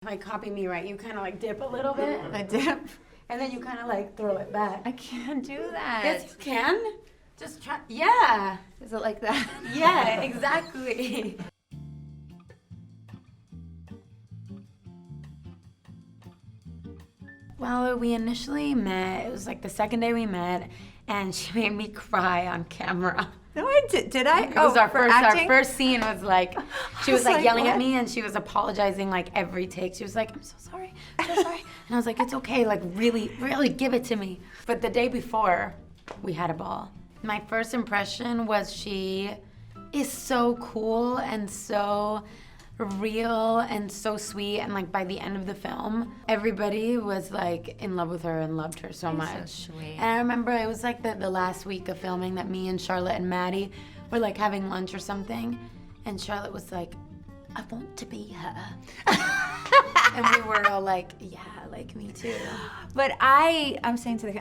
Like, copy me, right? You kind of like dip a little bit. I dip. And then you kind of like throw it back. I can't do that. Yes, you can. Just try. Yeah. Is it like that? Yeah, exactly. Well, we initially met, it was like the second day we met, and she made me cry on camera. No, I did. Did I? It was our acting? first scene was like, she was like yelling what? at me and she was apologizing like every take. She was like, I'm so sorry, I'm so sorry. And I was like, it's okay, like really, really give it to me. But the day before, we had a ball. My first impression was she is so cool and so real and so sweet, and like by the end of the film everybody was like in love with her and loved her so much. So sweet. And I remember it was like the last week of filming that me and Charlotte and Maddie were like having lunch or something, and Charlotte was like, I want to be her. And we were all like, yeah, like me too. But I'm saying to the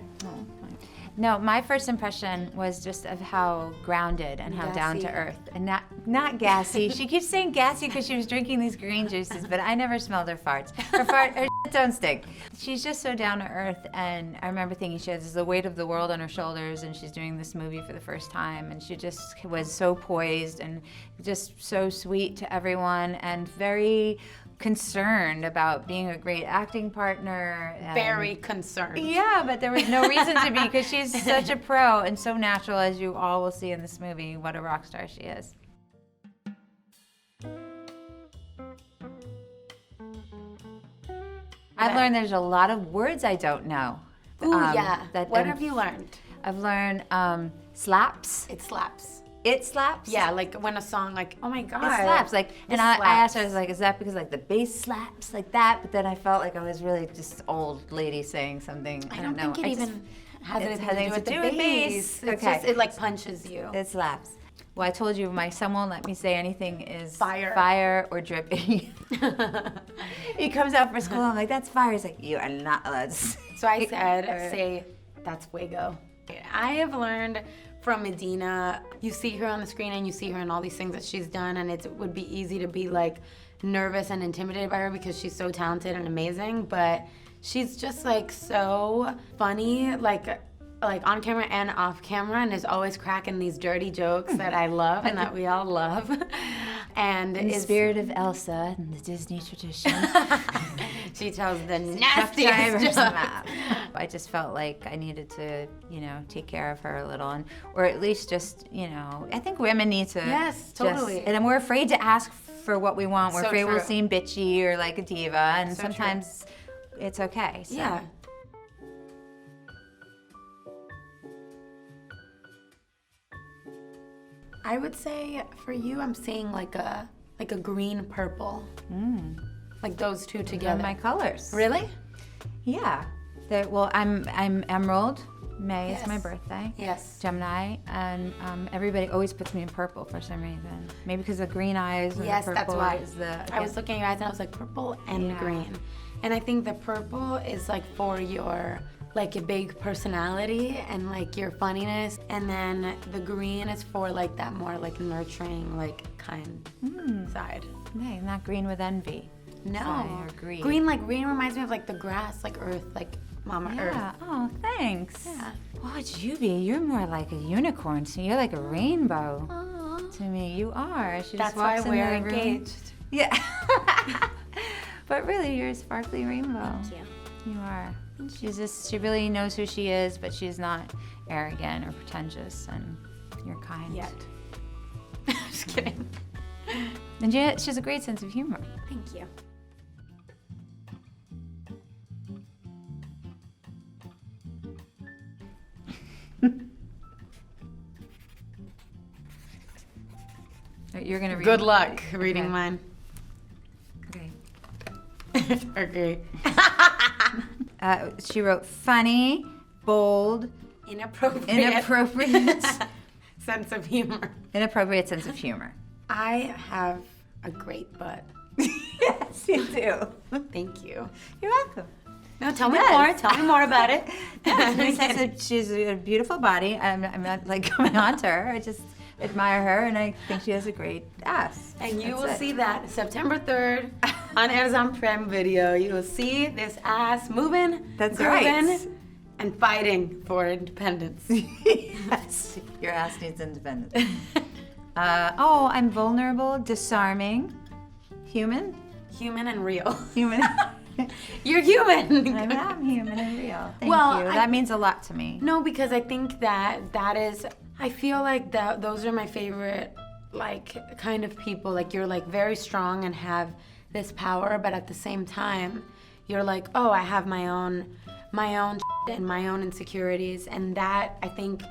no, my first impression was just of how grounded and how Gassy. down to earth, and not gassy. She keeps saying gassy because she was drinking these green juices, but I never smelled her farts. Her shit don't stink. She's just so down to earth, and I remember thinking she has the weight of the world on her shoulders, and she's doing this movie for the first time, and she just was so poised and just so sweet to everyone, and very concerned about being a great acting partner. Very concerned. Yeah, but there was no reason to be because she's such a pro and so natural, as you all will see in this movie, what a rock star she is. I've learned there's a lot of words I don't know. Ooh, yeah. What What have you learned? I've learned slaps. It slaps. It slaps? Yeah, like when a song, like, oh my God. It slaps. Like, and It I asked her, I slaps. was like, is that because like the bass slaps like that? But then I felt like I was really just old lady saying something. I don't know. think it even has it anything has to do with the bass. It's Okay. just, it like punches you. It slaps. Well, I told you my son won't let me say anything is Fire. or dripping. He comes out for school, I'm like, that's fire. He's like, you are not allowed to say. So I said, say, that's fuego. I have learned from Idina, you see her on the screen and you see her in all these things that she's done, and it would be easy to be like nervous and intimidated by her because she's so talented and amazing, but she's just like so funny, like on camera and off camera, and is always cracking these dirty jokes that I love and that we all love. And In the spirit of Elsa and the Disney tradition. she tells the Drivers nastiest jokes. map. I just felt like I needed to, take care of her a little, or at least just, I think women need to. Yes, totally. And we're afraid to ask for what we want. We're So afraid we'll true. seem bitchy or like a diva, and So sometimes it's okay. So. Yeah. I would say for you, I'm seeing like a green purple. Like those two They're together. my colors. Really? Yeah. Well, I'm Emerald. May is my Yes. birthday. Yes. Gemini, and everybody always puts me in purple for some reason. Maybe because of green eyes. And Yes, the that's purple why. Is the, I was looking at your eyes and I was like purple and Yeah. green. And I think the purple is like for your like a big personality and like your funniness, and then the green is for like that more like nurturing, like kind side. Hey, not green with envy. No. Sorry, or greed. Green reminds me of like the grass, like earth, like Mama Yeah. Earth. Oh, thanks. Yeah. What would you be? You're more like a unicorn. So you're like a rainbow Aww. to me. You are. She That's just why walks in we're the room. engaged. Yeah. But really, you're a sparkly rainbow. Thank you. You are. She really knows who she is, but she's not arrogant or pretentious, and you're kind. Yet. Just kidding. And she has a great sense of humor. Thank you. You're gonna read. Good luck reading Okay. mine. Okay. Okay. She wrote funny, bold, Inappropriate. inappropriate, Sense of humor. inappropriate sense of humor. I have a great butt. Yes, you do. Thank you. You're welcome. No, tell me Yes. more. Tell me more about it. She's a beautiful body. I'm not like coming on to her. I just admire her, and I think she has a great ass. And you That's will it. see that September 3rd on Amazon Prime Video, you will see this ass moving, That's grooving, right. and fighting for independence. Yes, your ass needs independence. I'm vulnerable, disarming, human. Human and real. Human. You're human. I'm human and real. Thank Well, you. I- That means a lot to me. No, because I think that is, I feel like those are my favorite, like, kind of people. Like, you're, like, very strong and have this power, but at the same time, you're like, oh, I have my own shit and my own insecurities. And that, I think,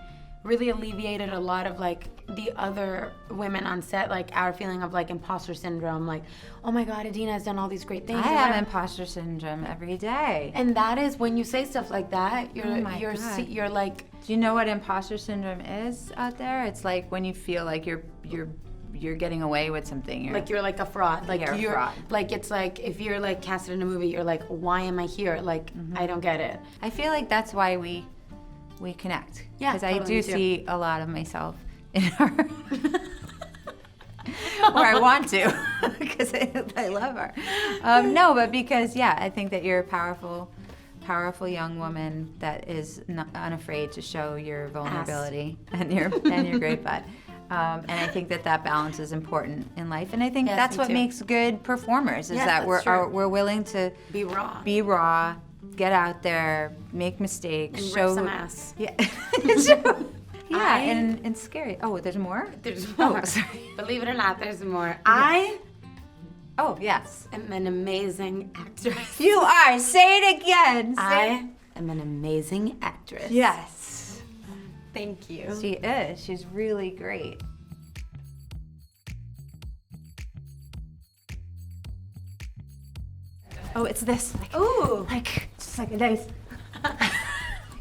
really alleviated a lot of, like, the other women on set, like, our feeling of, like, imposter syndrome. Like, oh my God, Idina has done all these great things. I have imposter syndrome every day. And that is when you say stuff like that, you're God. you're like, Do you know what imposter syndrome is out there? It's like when you feel like you're getting away with something. you're like a fraud. Like You're a you're fraud. like, it's like if you're like casted in a movie, you're like, why am I here? Like, I don't get it. I feel like that's why we connect. Yeah, Because I totally, do me too. see a lot of myself in her. Or I want to, because I love her. No, but because, I think that you're a powerful young woman that is not unafraid to show your vulnerability and your great butt. And I think that balance is important in life. And I think Yes, that's me what too. makes good performers, is Yes, that that's true. we're willing to Be raw be raw, get out there, make mistakes, and show rip some ass. Yeah. I- and scary. Oh, there's more? There's Oh, more. sorry. Believe it or not, there's more. I Oh, yes. am an amazing actress. You are. Say it again. I am an amazing actress. Yes. Thank you. She is. She's really great. Oh, it's this. Like just like a dice.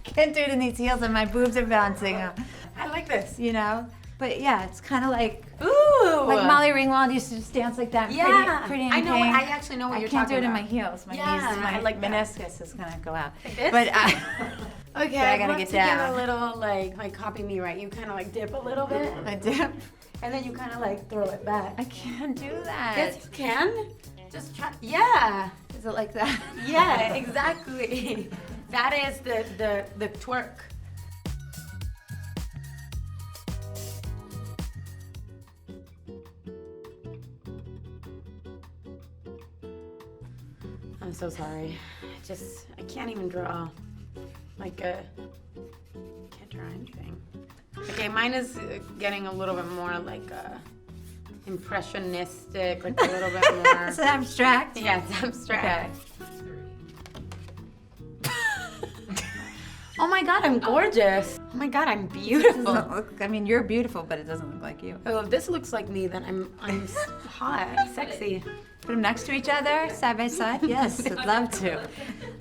Can't do it in these heels and my boobs are bouncing. I like this. You know? But yeah, it's kind of like Ooh. like Molly Ringwald used to just dance like that. Yeah. Pretty in I know. pink. I actually know what I you're can't do talking it in about. my heels. My Yeah, knees, my I like that. meniscus is gonna go out. Like this? But Okay, I I'd gotta love get to down. get a little, like copy me, right? You kind of like dip a little bit, I dip. and then you kind of like throw it back. I can't do that. Yes, you can. Just try. Yeah. Is it like that? Yeah, exactly. That is the twerk. I'm so sorry. I can't even draw like can't draw anything. Okay, mine is getting a little bit more like impressionistic, like a little bit more. Is it abstract? Yeah, it's abstract. Oh my God, I'm gorgeous. Oh my God, I'm beautiful. Doesn't look, I mean, you're beautiful, but it doesn't look like you. Oh, if this looks like me, then I'm hot, sexy. Put them next to each other, side by side. Yes, I'd love to.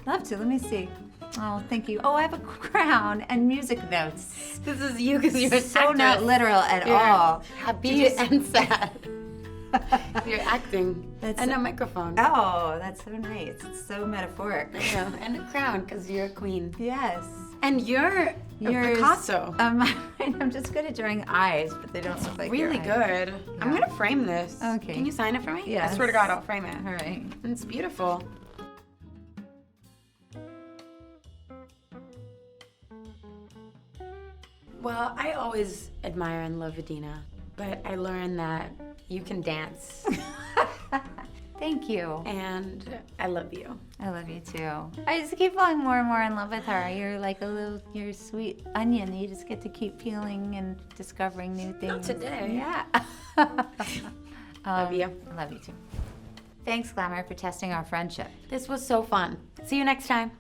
Love to. Let me see. Oh, thank you. Oh, I have a crown and music notes. This is you because you're an So not actress. literal at You're all. happy Just- and sad. You're acting. That's- And a microphone. Oh, that's so nice. It's so metaphoric. I know. And a crown because you're a queen. Yes. And you're a Yours- Picasso. I'm just good at drawing eyes, but they don't look like your Really eyes. good. I'm gonna frame this. Okay. Can you sign it for me? Yes. I swear to God, I'll frame it. All right. It's beautiful. Well, I always admire and love Idina, but I learned that you can dance, Thank you. and I love you. I love you too. I just keep falling more and more in love with her. You're like you're a sweet onion. You just get to keep peeling and discovering new things. Not today. Yeah. Love you. I love you too. Thanks, Glamour, for testing our friendship. This was so fun. See you next time.